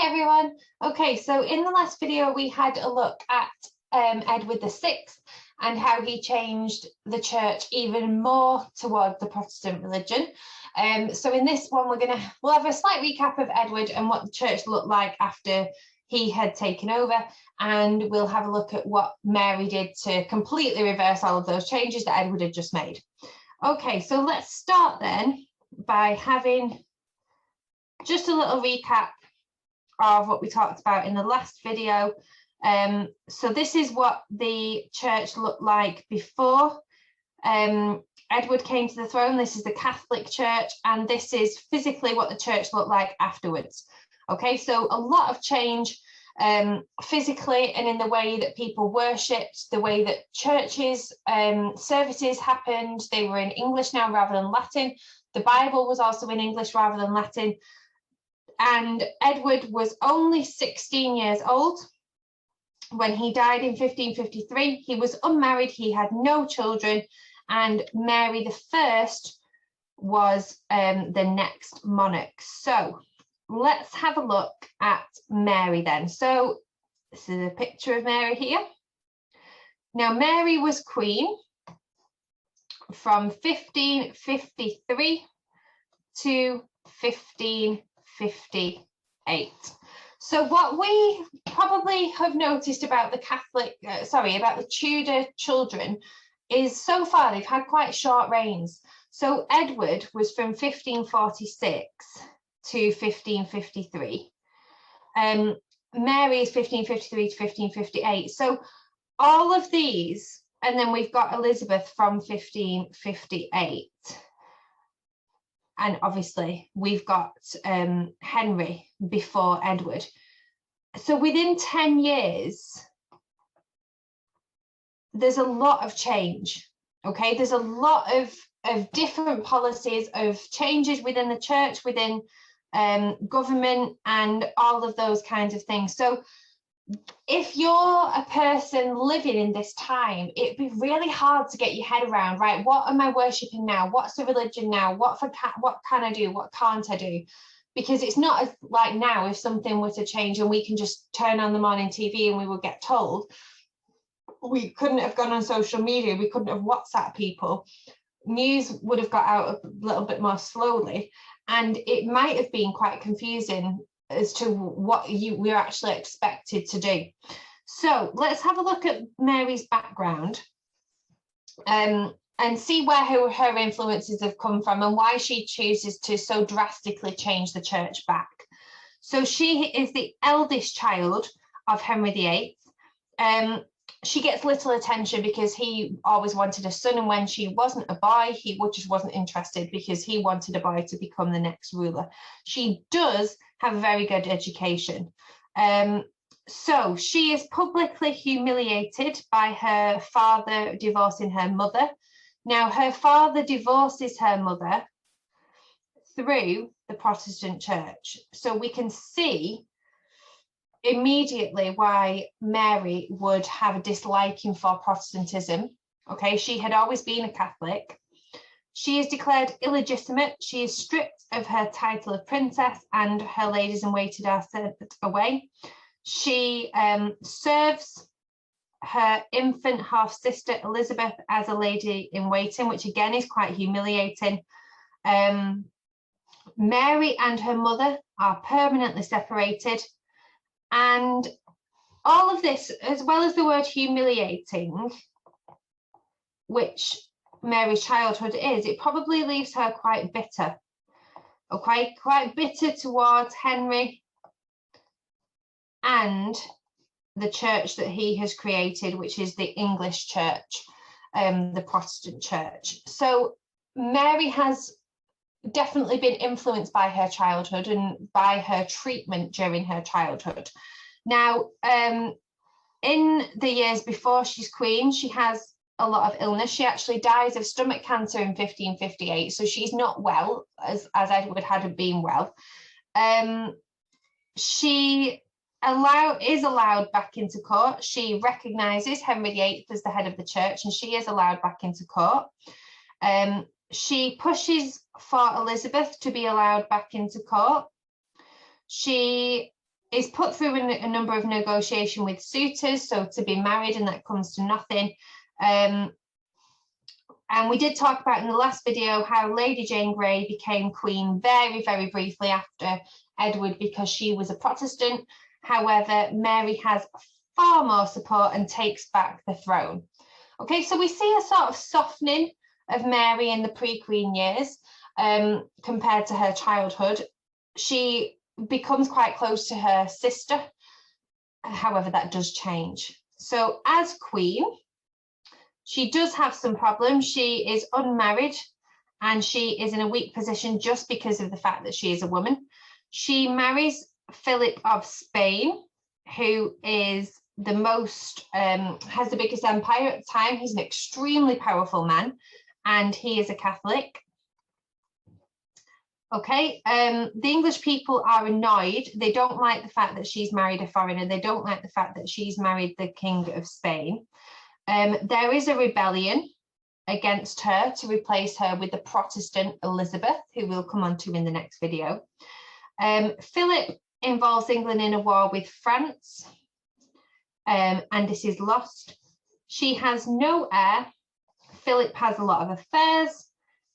Hi everyone. Okay, so in the last video we had a look at Edward VI and how he changed the church even more toward the Protestant religion. So in this one we'll have a slight recap of Edward and what the church looked like after he had taken over, and we'll have a look at what Mary did to completely reverse all of those changes that Edward had just made. Okay, so let's start then by having just a little recap of what we talked about in the last video. So this is what the church looked like before Edward came to the throne. This is the Catholic Church, and this is physically what the church looked like afterwards. Okay, so a lot of change physically and in the way that people worshipped, the way that churches services happened. They were in English now rather than Latin. The Bible was also in English rather than Latin. And Edward was only 16 years old when he died in 1553. He was unmarried, he had no children, and Mary I was the next monarch. So let's have a look at Mary then. So this is a picture of Mary here. Now Mary was queen from 1553 to 1558. So what we probably have noticed about the about the Tudor children is so far they've had quite short reigns. So Edward was from 1546 to 1553. Mary is 1553 to 1558. So all of these, and then we've got Elizabeth from 1558. And obviously we've got Henry before Edward. So within 10 years, there's a lot of change. Okay, there's a lot of different policies, of changes within the church, within government, and all of those kinds of things. So if you're a person living in this time, it'd be really hard to get your head around, right? What am I worshipping now? What's the religion now? What can I do? What can't I do? Because it's not as like now, if something were to change and we can just turn on the morning TV and we would get told. We couldn't have gone on social media. We couldn't have WhatsApp people. News would have got out a little bit more slowly, and it might have been quite confusing as to what we're actually expected to do. So let's have a look at Mary's background and see where her influences have come from and why she chooses to so drastically change the church back. So she is the eldest child of Henry VIII. She gets little attention because he always wanted a son, and when she wasn't a boy, he just wasn't interested because he wanted a boy to become the next ruler. She does have a very good education. So she is publicly humiliated by her father divorcing her mother. Now, her father divorces her mother through the Protestant church. So we can see immediately why Mary would have a disliking for Protestantism. Okay, she had always been a Catholic. She is declared illegitimate. She is stripped of her title of princess, and her ladies-in-waiting are sent away. She serves her infant half-sister Elizabeth as a lady-in-waiting, which again is quite humiliating. Mary and her mother are permanently separated. And all of this, as well as the word humiliating, which Mary's childhood is, it probably leaves her quite bitter, or quite bitter towards Henry and the church that he has created, which is the English church, the Protestant church. So Mary has definitely been influenced by her childhood and by her treatment during her childhood. Now, in the years before she's queen, she has a lot of illness. She actually dies of stomach cancer in 1558, so she's not well, as Edward hadn't been well. She is allowed back into court. She recognises Henry VIII as the head of the church, and she is allowed back into court. She pushes for Elizabeth to be allowed back into court. She is put through a number of negotiation with suitors, so to be married, and that comes to nothing. And we did talk about in the last video how Lady Jane Grey became queen very, very briefly after Edward because she was a Protestant. However, Mary has far more support and takes back the throne. Okay, so we see a sort of softening of Mary in the pre-queen years compared to her childhood. She becomes quite close to her sister. However, that does change. So as queen, she does have some problems. She is unmarried and she is in a weak position just because of the fact that she is a woman. She marries Philip of Spain, who is the most, has the biggest empire at the time. He's an extremely powerful man and he is a Catholic. Okay, the English people are annoyed. They don't like the fact that she's married a foreigner. They don't like the fact that she's married the King of Spain. There is a rebellion against her to replace her with the Protestant Elizabeth, who we'll come on to in the next video. Philip involves England in a war with France, and this is lost. She has no heir. Philip has a lot of affairs,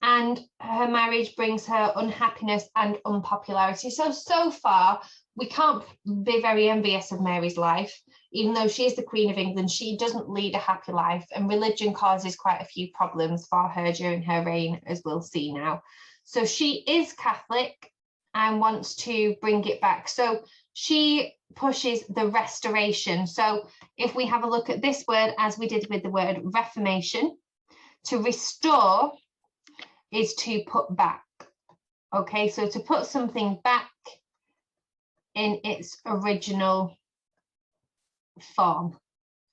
and her marriage brings her unhappiness and unpopularity. So far, we can't be very envious of Mary's life. Even though she is the Queen of England, she doesn't lead a happy life, and religion causes quite a few problems for her during her reign, as we'll see now. So she is Catholic and wants to bring it back. So she pushes the restoration. So if we have a look at this word, as we did with the word Reformation, to restore is to put back. Okay, so to put something back in its original form.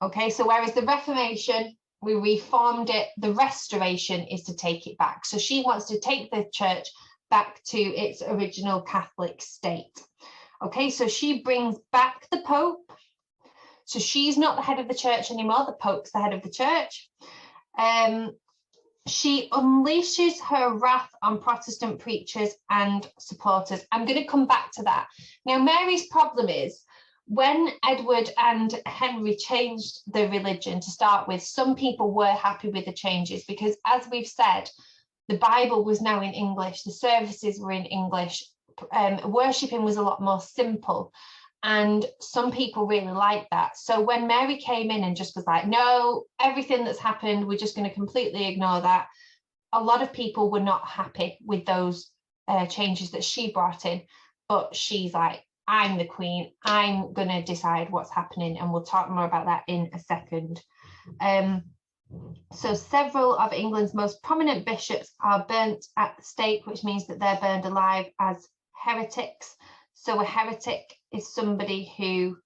Okay, so whereas the Reformation, we reformed it, the restoration is to take it back. So she wants to take the church back to its original Catholic state. Okay, so she brings back the Pope. So she's not the head of the church anymore, the Pope's the head of the church. She unleashes her wrath on Protestant preachers and supporters. I'm going to come back to that. Now, Mary's problem is, when Edward and Henry changed the religion to start with, some people were happy with the changes because, as we've said, the Bible was now in English, the services were in English, worshipping was a lot more simple, and some people really liked that. So when Mary came in and just was like, no, everything that's happened, we're just going to completely ignore that, a lot of people were not happy with those changes that she brought in. But she's like, I'm the queen, I'm going to decide what's happening, and we'll talk more about that in a second. So several of England's most prominent bishops are burnt at the stake, which means that they're burned alive as heretics. So a heretic is somebody who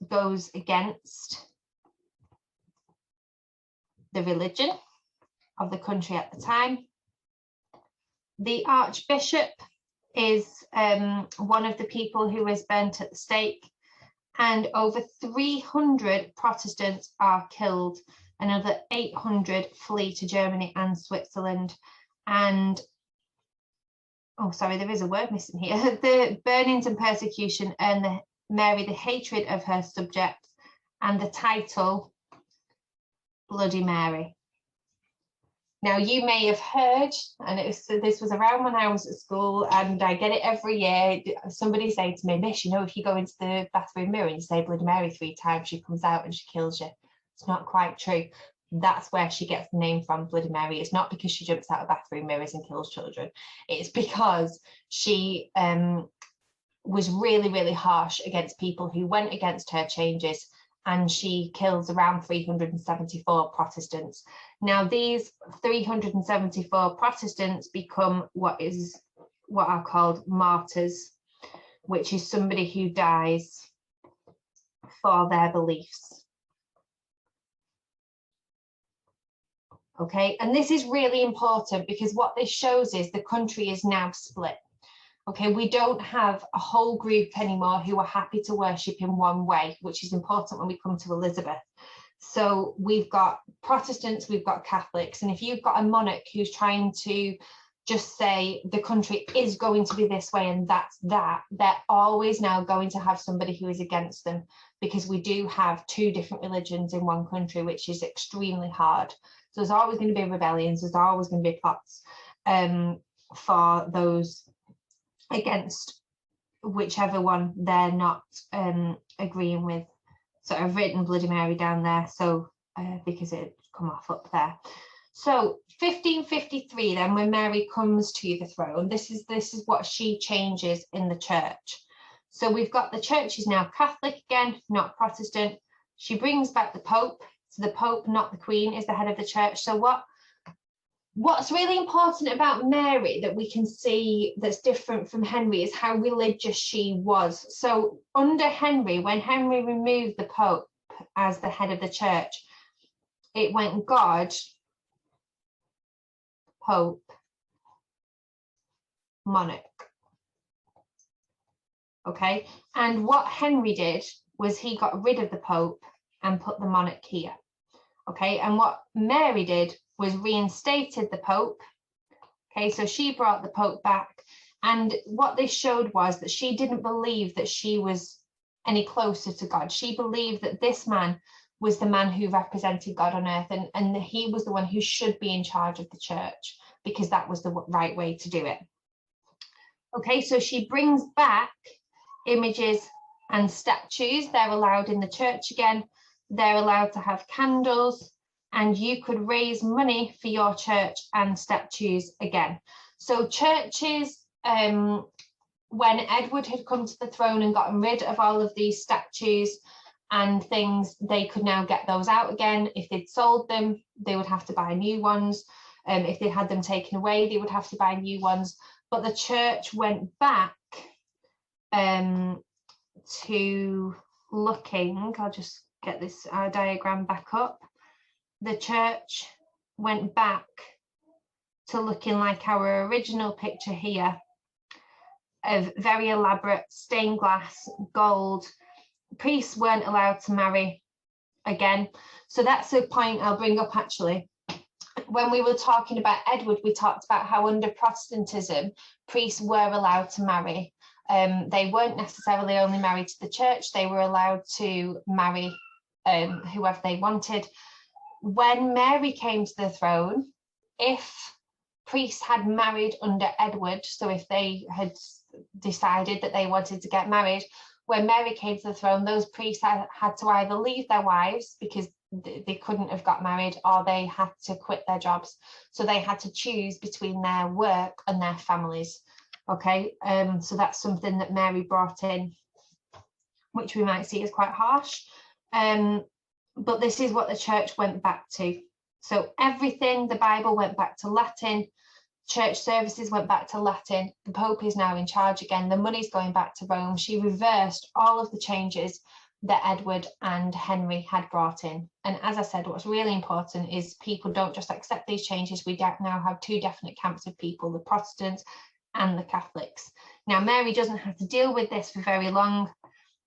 goes against the religion of the country at the time. The Archbishop is one of the people who is burnt at the stake, and over 300 Protestants are killed. Another 800 flee to Germany and Switzerland. And, oh, sorry, there is a word missing here. The burnings and persecution earn Mary the hatred of her subjects and the title Bloody Mary. Now, you may have heard, and this was around when I was at school, and I get it every year, somebody saying to me, Miss, you know, if you go into the bathroom mirror and you say Bloody Mary 3 times, she comes out and she kills you. It's not quite true. That's where she gets the name from, Bloody Mary. It's not because she jumps out of bathroom mirrors and kills children. It's because she was really, really harsh against people who went against her changes, and she kills around 374 Protestants. Now, these 374 Protestants become what are called martyrs, which is somebody who dies for their beliefs. Okay, and this is really important because what this shows is the country is now split. Okay, we don't have a whole group anymore who are happy to worship in one way, which is important when we come to Elizabeth. So we've got Protestants, we've got Catholics, and if you've got a monarch who's trying to just say the country is going to be this way and that's that. They're always now going to have somebody who is against them, because we do have two different religions in one country, which is extremely hard. So there's always going to be rebellions, there's always going to be plots for those against whichever one they're not agreeing with. So I've written Bloody Mary down there, so because it come off up there. So 1553, then, when Mary comes to the throne, this is what she changes in the church. So we've got the church is now Catholic again, not Protestant. She brings back the Pope. So the Pope, not the Queen, is the head of the church. So what's really important about Mary that we can see that's different from Henry is how religious she was. So under Henry, when Henry removed the Pope as the head of the church, it went God, Pope, monarch. Okay, and what Henry did was he got rid of the Pope and put the monarch here. Okay, and what Mary did was reinstated the Pope. Okay, so she brought the Pope back, and what this showed was that she didn't believe that she was any closer to God. She believed that this man was the man who represented God on earth, and he was the one who should be in charge of the church, because that was the right way to do it. Okay, so she brings back images and statues. They're allowed in the church again. They're allowed to have candles, and you could raise money for your church and statues again. So churches, when Edward had come to the throne and gotten rid of all of these statues and things, they could now get those out again. If they'd sold them, they would have to buy new ones. If they had them taken away, they would have to buy new ones. But the church went back to looking, I'll just get this diagram back up. The church went back to looking like our original picture here, of very elaborate stained glass, gold. Priests weren't allowed to marry again. So that's a point I'll bring up actually. When we were talking about Edward, we talked about how under Protestantism, priests were allowed to marry. They weren't necessarily only married to the church, they were allowed to marry whoever they wanted. When Mary came to the throne, if priests had married under Edward, so if they had decided that they wanted to get married, when Mary came to the throne, those priests had to either leave their wives because they couldn't have got married, or they had to quit their jobs. So they had to choose between their work and their families. Okay, so that's something that Mary brought in, which we might see as quite harsh. But this is what the church went back to. So everything, the Bible went back to Latin, church services went back to Latin, the Pope is now in charge again, the money's going back to Rome. She reversed all of the changes that Edward and Henry had brought in. And as I said, what's really important is people don't just accept these changes. We now have two definite camps of people, the Protestants and the Catholics. Now, Mary doesn't have to deal with this for very long,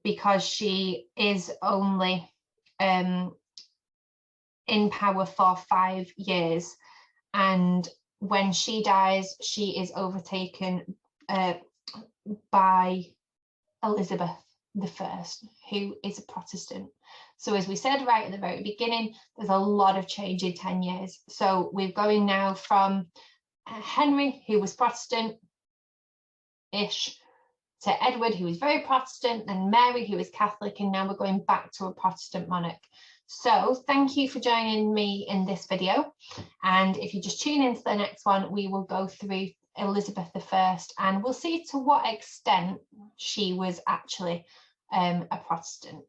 because she is only in power for 5 years, and when she dies, she is overtaken by Elizabeth I, who is a Protestant. So as we said right at the very beginning, there's a lot of change in 10 years. So we're going now from Henry, who was Protestant-ish, to Edward, who was very Protestant, and Mary, who is Catholic, and now we're going back to a Protestant monarch. So thank you for joining me in this video, and if you just tune into the next one, we will go through Elizabeth I, and we'll see to what extent she was actually a Protestant.